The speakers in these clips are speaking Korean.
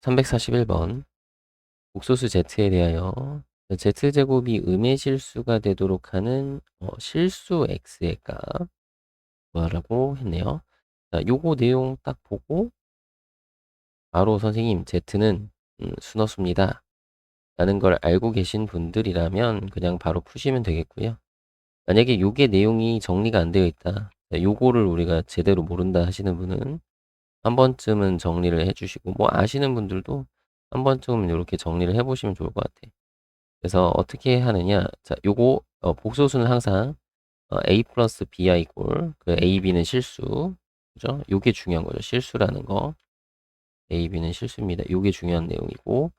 341번 복소수 z에 대하여 z제곱이 음의 실수가 되도록 하는 실수 x의 값 구하라고 했네요. 자, 요거 내용 딱 보고 바로 선생님 z는 순허수입니다 라는 걸 알고 계신 분들이라면 그냥 바로 푸시면 되겠고요. 만약에 요게 내용이 정리가 안 되어 있다, 요거를 우리가 제대로 모른다 하시는 분은 한 번쯤은 정리를 해주시고, 뭐 아시는 분들도 한 번쯤은 이렇게 정리를 해보시면 좋을 것 같아요. 그래서 어떻게 하느냐, 자, 요거 복소수는 항상 a 플러스 b야 이꼴 그 a, b는 실수, 그죠? 요게 중요한 거죠. 실수라는 거. a, b는 실수입니다. 요게 중요한 내용이고,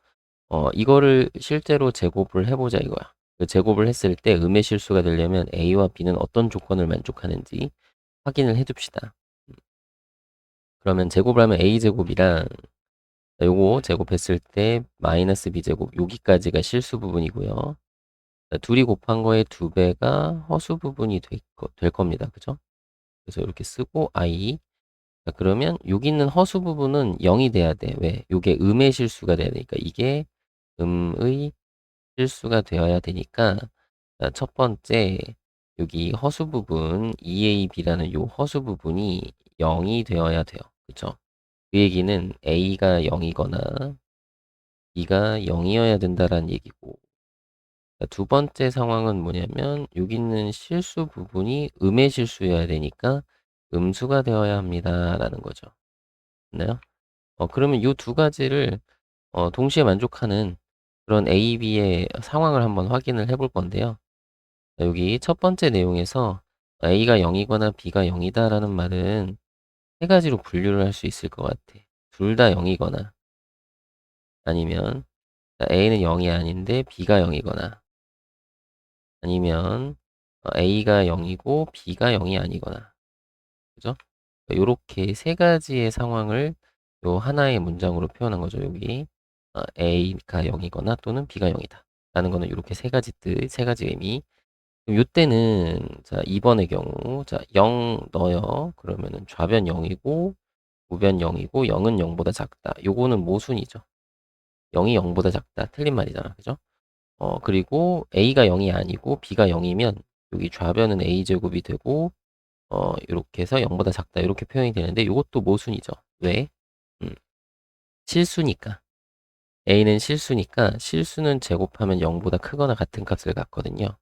이거를 실제로 제곱을 해보자 이거야. 그 제곱을 했을 때 음의 실수가 되려면 a와 b는 어떤 조건을 만족하는지 확인을 해둡시다. 그러면 제곱을 하면 a제곱이랑, 자, 요거 제곱했을 때 마이너스 b제곱, 여기까지가 실수 부분이고요. 자, 둘이 곱한 거의 2배가 허수 부분이 될 겁니다. 그죠? 그래서 이렇게 쓰고 i. 자, 그러면 여기 있는 허수 부분은 0이 돼야 돼. 왜? 요게 음의 실수가 돼야 되니까. 이게 음의 실수가 되어야 되니까, 자, 첫 번째 여기 허수 부분 2ab라는 요 허수 부분이 0이 되어야 돼요. 그죠? 그 얘기는 a가 0이거나 b가 0이어야 된다라는 얘기고, 두 번째 상황은 뭐냐면 여기 있는 실수 부분이 음의 실수여야 되니까 음수가 되어야 합니다 라는 거죠. 맞나요? 그러면 이 두 가지를 동시에 만족하는 그런 A, B의 상황을 한번 확인을 해볼 건데요. 자, 여기 첫 번째 내용에서 A가 0이거나 B가 0이다 라는 말은 세 가지로 분류를 할 수 있을 것 같아. 둘 다 0이거나, 아니면 A는 0이 아닌데 B가 0이거나, 아니면 A가 0이고 B가 0이 아니거나. 그죠? 요렇게 세 가지의 상황을 요 하나의 문장으로 표현한 거죠. 여기 A가 0이거나 또는 B가 0이다 라는 거는 이렇게 세 가지 뜻, 세 가지 의미. 그럼 요때는 자, 2번의 경우, 자, 0 넣어요. 그러면은 좌변 0이고 우변 0이고 0은 0보다 작다. 요거는 모순이죠. 0이 0보다 작다. 틀린 말이잖아. 그죠? 그리고 A가 0이 아니고 B가 0이면 여기 좌변은 A제곱이 되고 이렇게 해서 0보다 작다. 이렇게 표현이 되는데 이것도 모순이죠. 왜? 음, 실수니까. A는 실수니까 실수는 제곱하면 0보다 크거나 같은 값을 갖거든요.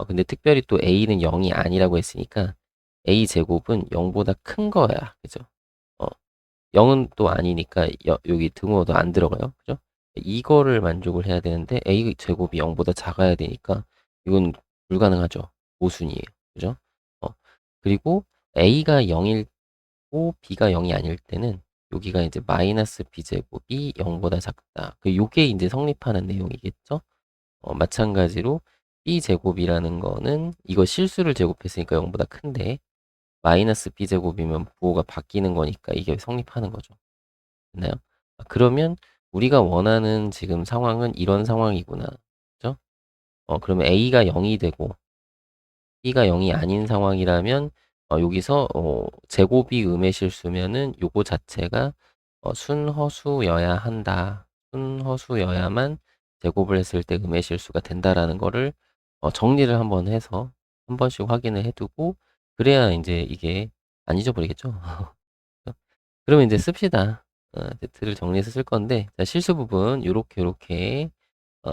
근데 특별히 또 A는 0이 아니라고 했으니까 A제곱은 0보다 큰 거야. 그죠? 어, 0은 또 아니니까 여기 등호도 안 들어가요. 그죠? 이거를 만족을 해야 되는데 A제곱이 0보다 작아야 되니까 이건 불가능하죠. 모순이에요. 그죠? 어, 그리고 A가 0이고 B가 0이 아닐 때는 여기가 이제 마이너스 B제곱이 0보다 작다. 요게 이제 성립하는 내용이겠죠? 마찬가지로 B제곱이라는 거는 이거 실수를 제곱했으니까 0보다 큰데 마이너스 B제곱이면 부호가 바뀌는 거니까 이게 성립하는 거죠. 됐나요? 그러면 우리가 원하는 지금 상황은 이런 상황이구나. 그죠? 그러면 A가 0이 되고 B가 0이 아닌 상황이라면 여기서 제곱이 음의 실수면은 요거 자체가 순허수여야 한다. 순허수여야만 제곱을 했을 때 음의 실수가 된다라는 거를 정리를 한번 해서 한 번씩 확인을 해두고, 그래야 이제 이게 안 잊어버리겠죠. 그러면 이제 씁시다. Z를 정리해서 쓸 건데, 자, 실수 부분 요렇게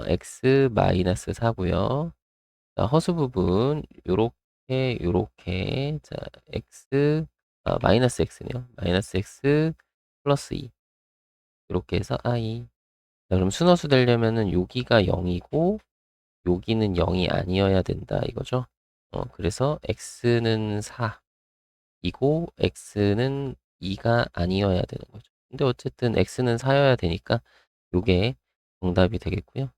x 마이너스 4고요. 자, 허수 부분 요렇게 자, x 마이너스 x네요. 마이너스 x 플러스 2 이렇게 해서 i. 자, 그럼 순허수 되려면은 여기가 0이고 여기는 0이 아니어야 된다 이거죠. 그래서 x는 4이고 x는 2가 아니어야 되는 거죠. 근데 어쨌든 x는 4여야 되니까 요게 정답이 되겠고요.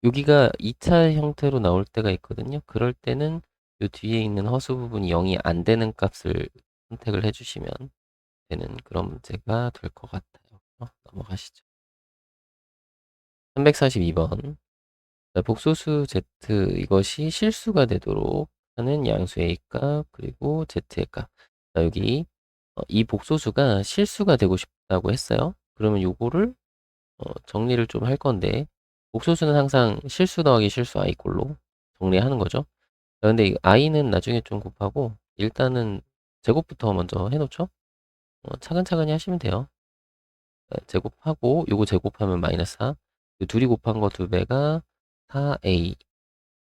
여기가 2차 형태로 나올 때가 있거든요. 그럴 때는 요 뒤에 있는 허수 부분이 0이 안 되는 값을 선택을 해주시면 되는 그런 문제가 될 것 같아요. 넘어가시죠. 342번. 복소수 z 이것이 실수가 되도록 하는 양수 a 값 그리고 z의 값. 자, 여기 이 복소수가 실수가 되고 싶다고 했어요. 그러면 요거를 정리를 좀 할 건데, 복소수는 항상 실수 더하기 실수 i꼴로 정리하는 거죠. 근데 이 i는 나중에 좀 곱하고, 일단은 제곱부터 먼저 해놓죠. 차근차근히 하시면 돼요. 제곱하고, 요거 제곱하면 마이너스 4. 그 둘이 곱한 거 2배가 4a,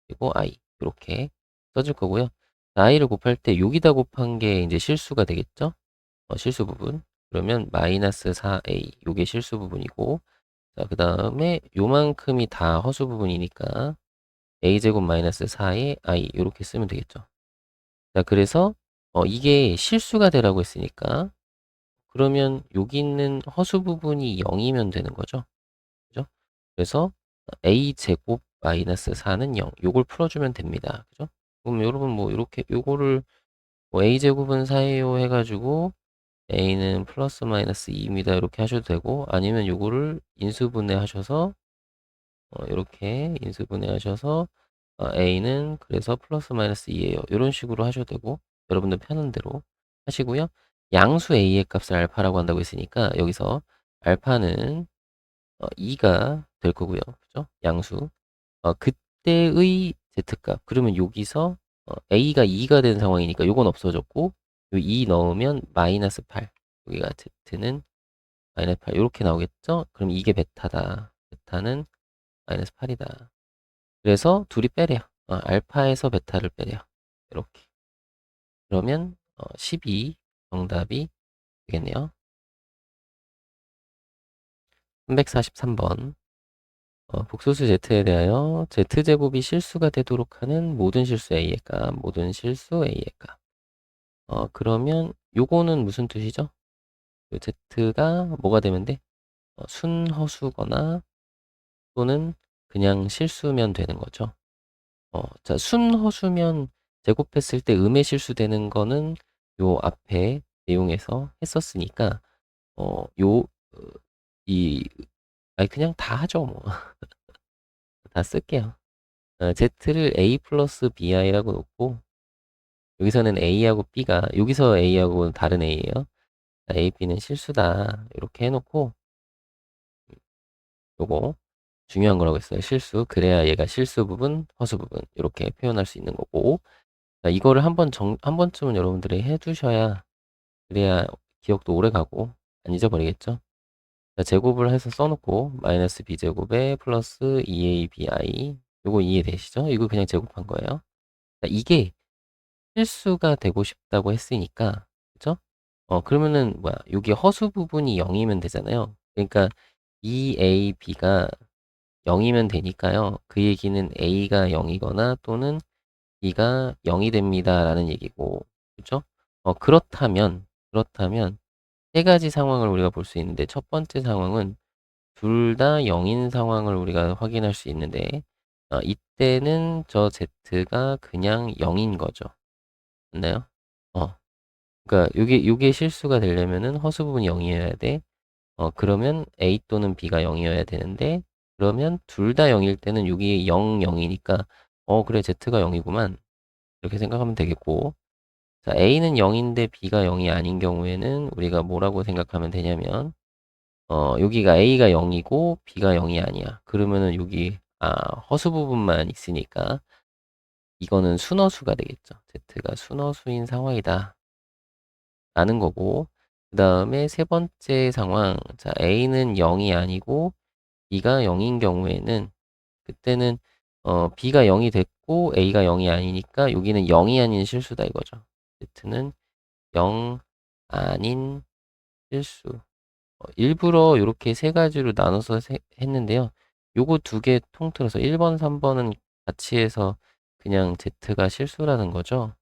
그리고 i. 이렇게 써줄 거고요. i를 곱할 때 여기다 곱한 게 이제 실수가 되겠죠? 실수 부분. 그러면 마이너스 4a, 요게 실수 부분이고, 자, 그 다음에 요만큼이 다 허수 부분이니까 a제곱 마이너스 4의 i 이렇게 쓰면 되겠죠. 자, 그래서 이게 실수가 되라고 했으니까 그러면 여기 있는 허수 부분이 0이면 되는 거죠. 그죠? 그래서 a제곱 마이너스 4는 0. 요걸 풀어주면 됩니다. 그죠? 그럼 여러분 뭐 이렇게 요거를 뭐 a제곱은 4예요 해가지고 a는 플러스 마이너스 2입니다. 이렇게 하셔도 되고 아니면 요거를 인수분해 하셔서 이렇게 인수분해 하셔서 a는 그래서 플러스 마이너스 2예요. 이런 식으로 하셔도 되고 여러분들 편한 대로 하시고요. 양수 a의 값을 알파라고 한다고 했으니까 여기서 알파는 2가 될 거고요. 그죠? 양수. 그때의 z값. 그러면 여기서 a가 2가 된 상황이니까 요건 없어졌고 요 2 넣으면 마이너스 8. 여기가 z는 마이너스 8 이렇게 나오겠죠? 그럼 이게 베타다. 베타는 마이너스 8이다. 그래서 둘이 빼래요. 알파에서 베타를 빼래요. 이렇게. 그러면 12 정답이 되겠네요. 343번. 복소수 z에 대하여 z제곱이 실수가 되도록 하는 모든 실수 a의 값, 모든 실수 a의 값. 그러면 요거는 무슨 뜻이죠? 요 z가 뭐가 되면 돼? 순허수거나 또는 그냥 실수면 되는 거죠. 자, 순허수면 제곱했을 때 음의 실수 되는 거는 요 앞에 내용에서 했었으니까, 요, 이, 아니, 그냥 다 하죠, 뭐. 다 쓸게요. Z를 A 플러스 BI라고 놓고, 여기서는 A하고 B가, 여기서 A하고는 다른 A예요. A, B는 실수다. 이렇게 해놓고, 요거, 중요한 거라고 했어요. 실수. 그래야 얘가 실수 부분, 허수 부분. 이렇게 표현할 수 있는 거고, 자, 이거를 한 번쯤은 여러분들이 해두셔야, 그래야 기억도 오래 가고, 안 잊어버리겠죠? 자, 제곱을 해서 써놓고, 마이너스 b제곱에 플러스 2abi. 요거 이해되시죠? 이거 그냥 제곱한 거예요. 자, 이게 실수가 되고 싶다고 했으니까, 그죠? 그러면은, 뭐야, 여기 허수 부분이 0이면 되잖아요. 그러니까, 2ab가 0이면 되니까요. 그 얘기는 a가 0이거나 또는 b가 0이 됩니다. 라는 얘기고, 그죠? 그렇다면, 세 가지 상황을 우리가 볼 수 있는데, 첫 번째 상황은 둘 다 0인 상황을 우리가 확인할 수 있는데, 이때는 저 z가 그냥 0인 거죠. 맞나요? 어, 그러니까 요게 실수가 되려면은 허수 부분이 0이어야 돼. 그러면 A 또는 B가 0이어야 되는데, 그러면 둘 다 0일 때는 여기 0, 0이니까, 그래, Z가 0이구만. 이렇게 생각하면 되겠고, 자, A는 0인데 B가 0이 아닌 경우에는 우리가 뭐라고 생각하면 되냐면, 여기가 A가 0이고 B가 0이 아니야. 그러면은 여기, 허수 부분만 있으니까, 이거는 순허수가 되겠죠. Z가 순허수인 상황이다. 라는 거고, 그 다음에 세 번째 상황, 자, A는 0이 아니고 B가 0인 경우에는, 그때는, B가 0이 됐고 A가 0이 아니니까 여기는 0이 아닌 실수다 이거죠. Z는 0 아닌 실수. 일부러 이렇게 세 가지로 나눠서 했는데요. 요거 두 개 통틀어서 1번, 3번은 같이 해서 그냥 Z가 실수라는 거죠.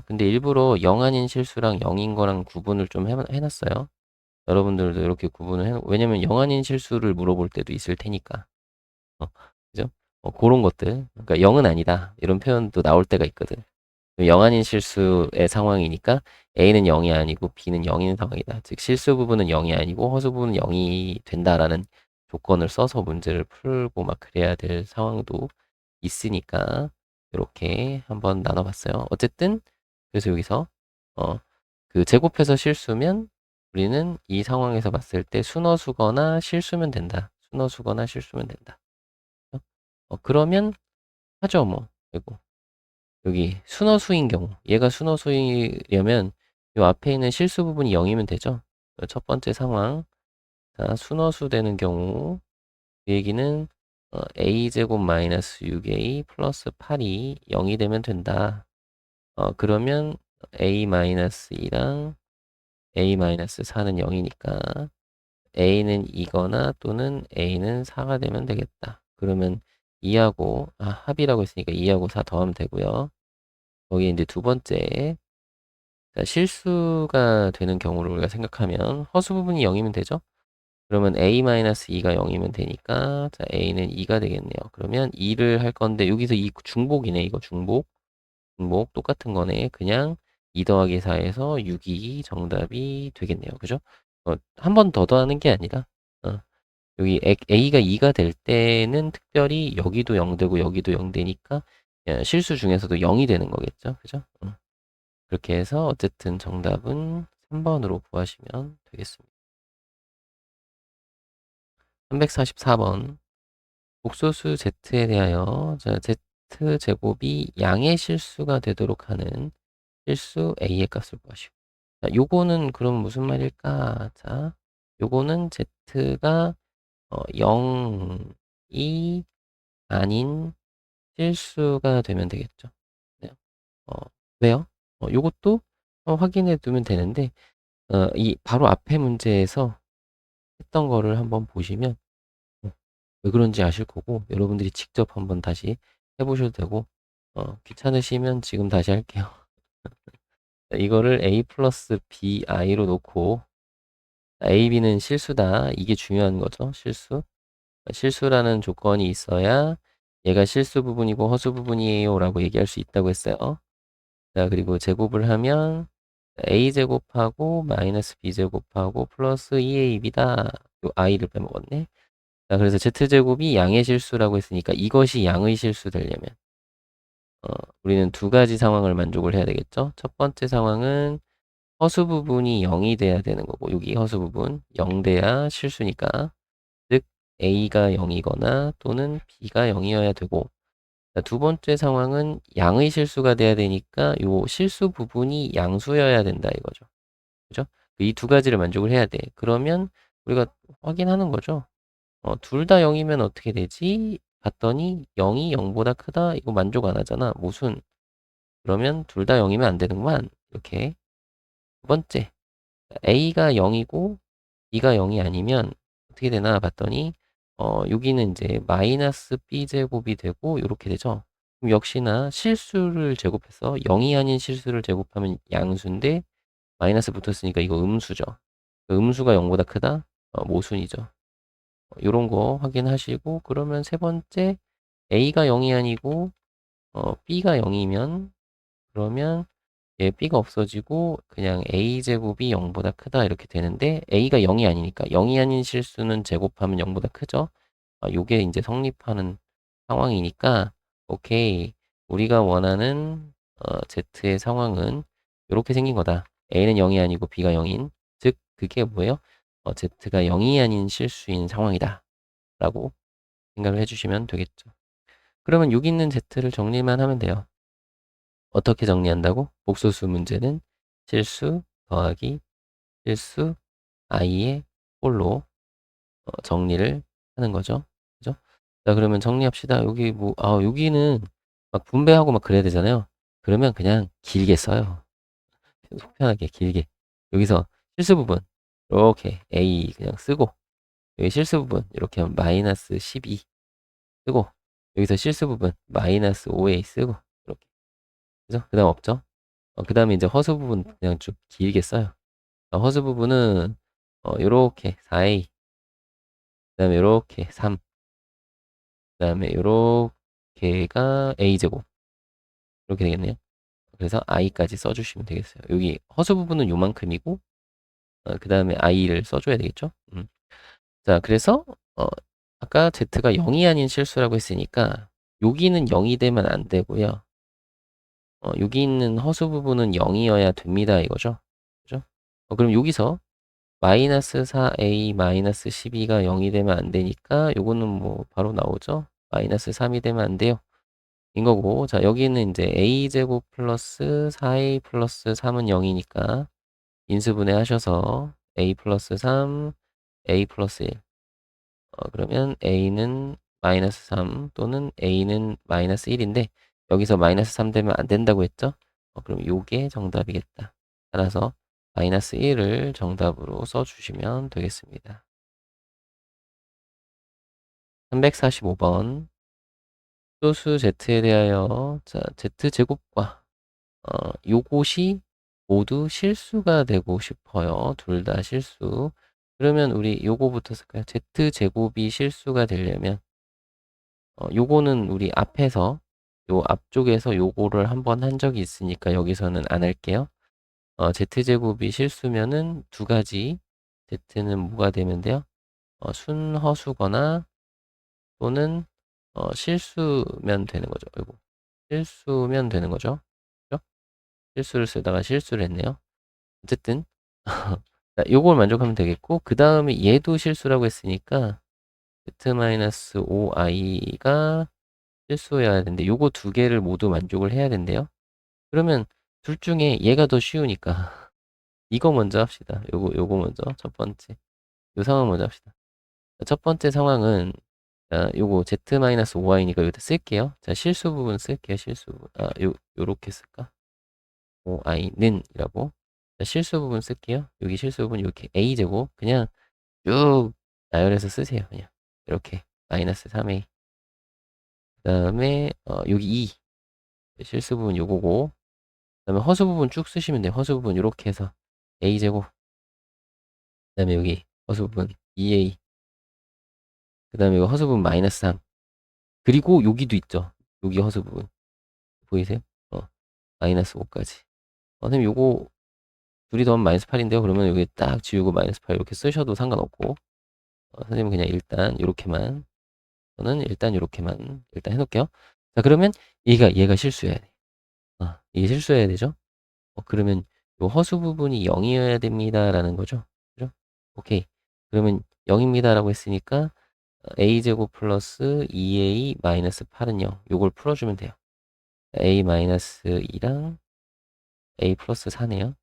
근데 일부러 0 아닌 실수랑 0인 거랑 구분을 좀 해놨어요. 여러분들도 이렇게 구분을 왜냐면 0 아닌 실수를 물어볼 때도 있을 테니까. 어, 그죠? 그런 것들. 그러니까 0은 아니다. 이런 표현도 나올 때가 있거든. 0 아닌 실수의 상황이니까 A는 0이 아니고 B는 0인 상황이다. 즉 실수 부분은 0이 아니고 허수 부분은 0이 된다라는 조건을 써서 문제를 풀고 막 그래야 될 상황도 있으니까 이렇게 한번 나눠봤어요. 어쨌든 그래서 여기서 어, 그 제곱해서 실수면 우리는 이 상황에서 봤을 때 순허수거나 실수면 된다. 순허수거나 실수면 된다. 그러면 하죠, 뭐. 그리고 여기 순허수인 경우, 얘가 순허수이려면 이 앞에 있는 실수 부분이 0이면 되죠. 첫 번째 상황. 자, 순허수 되는 경우, 그 얘기는 a제곱 마이너스 6a 플러스 8이 0이 되면 된다. 그러면 a 마이너스 2랑 a 마이너스 4는 0이니까 a는 2거나 또는 a는 4가 되면 되겠다. 그러면 2하고 합이라고 했으니까 2하고 4 더하면 되고요. 거기 이제 두 번째, 자, 실수가 되는 경우를 우리가 생각하면 허수 부분이 0이면 되죠? 그러면 a-2가 0이면 되니까 자, a는 2가 되겠네요. 그러면 2를 할 건데 여기서 이 중복이네. 이거 중복. 중복 똑같은 거네. 그냥 2 더하기 4에서 6이 정답이 되겠네요. 그죠? 한 번 더 더하는 게 아니라 여기 a가 2가 될 때는 특별히 여기도 0 되고 여기도 0 되니까 실수 중에서도 0이 되는 거겠죠. 그죠? 그렇게 해서 어쨌든 정답은 3번으로 구하시면 되겠습니다. 344번. 복소수 z에 대하여 자, z제곱이 양의 실수가 되도록 하는 실수 a의 값을 구하시오. 자, 요거는 그럼 무슨 말일까? 자, 요거는 z가 0이 아닌 실수가 되면 되겠죠. 네. 어, 왜요? 요것도 확인해 두면 되는데 이 바로 앞에 문제에서 했던 거를 한번 보시면 왜 그런지 아실 거고 여러분들이 직접 한번 다시 해보셔도 되고 귀찮으시면 지금 다시 할게요. 이거를 a 플러스 bi로 놓고 a, b는 실수다. 이게 중요한 거죠. 실수. 실수라는 조건이 있어야 얘가 실수 부분이고 허수 부분이에요 라고 얘기할 수 있다고 했어요. 자, 그리고 제곱을 하면 a제곱하고 마이너스 b제곱하고 플러스 2ab이다. 요 i를 빼먹었네. 자, 그래서 z제곱이 양의 실수라고 했으니까 이것이 양의 실수 되려면 우리는 두 가지 상황을 만족을 해야 되겠죠. 첫 번째 상황은 허수 부분이 0이 돼야 되는 거고 여기 허수 부분 0 돼야 실수니까 즉 a가 0이거나 또는 b가 0이어야 되고 자, 두 번째 상황은 양의 실수가 돼야 되니까 요 실수 부분이 양수여야 된다 이거죠. 그죠? 이 두 가지를 만족을 해야 돼. 그러면 우리가 확인하는 거죠. 둘 다 0이면 어떻게 되지? 봤더니 0이 0보다 크다? 이거 만족 안 하잖아. 무슨? 그러면 둘 다 0이면 안 되는구만. 이렇게. 두 번째, A가 0이고 B가 0이 아니면 어떻게 되나 봤더니 여기는 이제 마이너스 B제곱이 되고 이렇게 되죠. 그럼 역시나 실수를 제곱해서 0이 아닌 실수를 제곱하면 양수인데 마이너스 붙었으니까 이거 음수죠. 음수가 0보다 크다? 모순이죠. 이런 거 확인하시고 그러면 세 번째 A가 0이 아니고 B가 0이면 그러면 얘 B가 없어지고 그냥 A제곱이 0보다 크다 이렇게 되는데 A가 0이 아니니까 0이 아닌 실수는 제곱하면 0보다 크죠. 요게 이제 성립하는 상황이니까 오케이 우리가 원하는 Z의 상황은 이렇게 생긴 거다. A는 0이 아니고 B가 0인 즉 그게 뭐예요? Z가 0이 아닌 실수인 상황이다 라고 생각을 해주시면 되겠죠. 그러면 여기 있는 Z를 정리만 하면 돼요. 어떻게 정리한다고? 복소수 문제는 실수 더하기 실수 i의 홀로 정리를 하는 거죠. 그죠? 자, 그러면 정리합시다. 여기 뭐, 여기는 막 분배하고 막 그래야 되잖아요. 그러면 그냥 길게 써요. 속 편하게 길게. 여기서 실수 부분 이렇게 a 그냥 쓰고 여기 실수 부분 이렇게 하면 마이너스 12 쓰고 여기서 실수 부분 마이너스 5a 쓰고 이렇게. 그죠? 그 다음 없죠? 그 다음에 이제 허수 부분 그냥 쭉 길게 써요. 허수 부분은 요렇게 4a 그 다음에 요렇게 3 그 다음에 요렇게가 a제곱 이렇게 되겠네요. 그래서 i까지 써주시면 되겠어요. 여기 허수 부분은 요만큼이고 그 다음에 i를 써줘야 되겠죠. 자, 그래서 아까 z가 0이 아닌 실수라고 했으니까 여기는 0이 되면 안 되고요. 여기 있는 허수 부분은 0이어야 됩니다 이거죠. 그죠? 그럼 여기서 마이너스 4a 마이너스 12가 0이 되면 안 되니까 요거는 뭐 바로 나오죠. 마이너스 3이 되면 안 돼요. 인 거고, 자, 여기는 이제 a제곱 플러스 4a 플러스 3은 0이니까 인수분해 하셔서 a 플러스 3, a 플러스 1. 그러면 a는 마이너스 3 또는 a는 마이너스 1인데 여기서 마이너스 3 되면 안 된다고 했죠? 그럼 요게 정답이겠다. 따라서 마이너스 1을 정답으로 써주시면 되겠습니다. 345번 소수 z에 대하여 자 z제곱과 요것이 모두 실수가 되고 싶어요. 둘 다 실수. 그러면 우리 요거부터 쓸까요? z제곱이 실수가 되려면 요거는 우리 앞에서 요 앞쪽에서 요거를 한번 한 적이 있으니까 여기서는 안 할게요. z제곱이 실수면은 두 가지 z는 뭐가 되면 돼요? 순허수거나 또는 실수면 되는 거죠. 아이고. 실수면 되는 거죠. 그죠? 실수를 쓰다가 실수를 했네요. 어쨌든 자, 요걸 만족하면 되겠고 그 다음에 얘도 실수라고 했으니까 z-5i가 실수여야 되는데 요거 두 개를 모두 만족을 해야 된대요. 그러면 둘 중에 얘가 더 쉬우니까 이거 먼저 합시다. 요거 먼저 첫 번째 요 상황 먼저 합시다. 첫 번째 상황은 자, 요거 z-5i니까 여기다 쓸게요. 자, 실수 부분 쓸게요. 실수 부분. 요렇게 쓸까? 5i는 이라고. 자, 실수 부분 쓸게요. 여기 실수 부분 이렇게 a제곱 그냥 쭉 나열해서 쓰세요. 그냥 이렇게 마이너스 3a. 그다음에 여기 2 실수 부분 요거고. 그다음에 허수 부분 쭉 쓰시면 돼요. 허수 부분 이렇게 해서 a제곱. 그다음에 여기 허수 부분 2a. 그다음에 이거 허수 부분 마이너스 3. 그리고 여기도 있죠. 여기 허수 부분 보이세요? 마이너스 5까지. 선생님 요거 둘이 더하면 마이너스 8인데요. 그러면 여기 딱 지우고 마이너스 8 이렇게 쓰셔도 상관없고 선생님은 그냥 일단 이렇게만 저는 일단 이렇게만 일단 해놓을게요. 자, 그러면 얘가 실수해야 돼. 이게 실수해야 되죠. 그러면 요 허수 부분이 0이어야 됩니다 라는 거죠. 그죠? 오케이. 그러면 0입니다 라고 했으니까 a제곱 플러스 2a 마이너스 8은 0. 요걸 풀어주면 돼요. a 마이너스 2랑 a 플러스 4네요.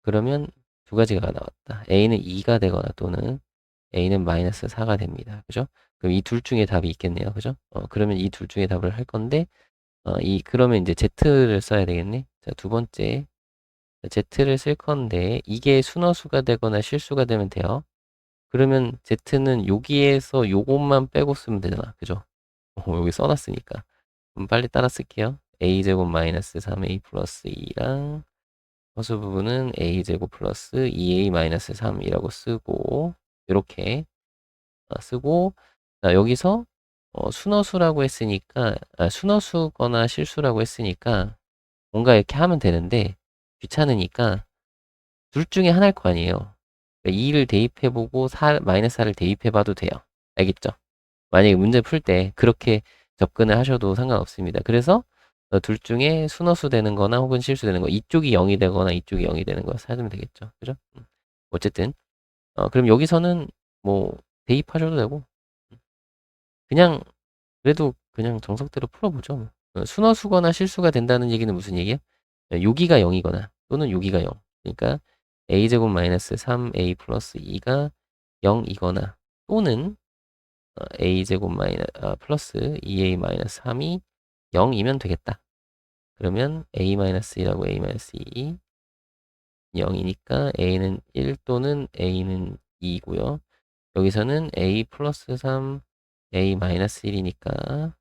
그러면 두 가지가 나왔다. a는 2가 되거나 또는 a는 마이너스 4가 됩니다. 그죠? 그럼 이 둘 중에 답이 있겠네요. 그죠? 그러면 이 둘 중에 답을 할 건데 그러면 이제 z를 써야 되겠네. 자, 두 번째 z를 쓸 건데 이게 순허수가 되거나 실수가 되면 돼요. 그러면 z는 여기에서 요것만 빼고 쓰면 되잖아. 그죠? 여기 써놨으니까. 그럼 빨리 따라 쓸게요. a제곱 마이너스 3a 플러스 2랑 허수 부분은 a제곱 플러스 2a 마이너스 3이라고 쓰고 이렇게 쓰고 자, 여기서 순허수라고 했으니까 순허수거나 실수라고 했으니까 뭔가 이렇게 하면 되는데 귀찮으니까 둘 중에 하나일 거 아니에요. 그러니까 2를 대입해보고 마이너스 4를 대입해봐도 돼요. 알겠죠? 만약에 문제 풀 때 그렇게 접근을 하셔도 상관없습니다. 그래서 둘 중에 순허수 되는 거나 혹은 실수 되는 거 이쪽이 0이 되거나 이쪽이 0이 되는 거 찾으면 되겠죠. 그죠? 어쨌든 그럼 여기서는 뭐 대입하셔도 되고 그냥 그래도 그냥 정석대로 풀어보죠. 뭐. 순허수거나 실수가 된다는 얘기는 무슨 얘기야? 여기가 0이거나 또는 여기가 0. 그러니까 a제곱 마이너스 3a 플러스 2가 0이거나 또는 a제곱 플러스 2a 마이너스 3이 0이면 되겠다. 그러면 a 마이너스 1하고 a 마이너스 2 0이니까 a는 1 또는 a는 2고요. 여기서는 a 플러스 3 a 마이너스 1이니까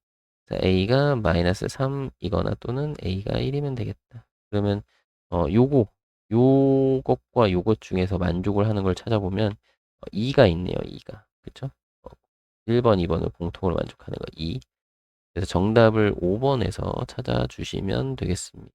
a가 마이너스 3이거나 또는 a가 1이면 되겠다. 그러면 요것과 요것 중에서 만족을 하는 걸 찾아보면 2가 있네요. 2가. 그쵸? 1번, 2번을 공통으로 만족하는 거 2. 그래서 정답을 5번에서 찾아주시면 되겠습니다.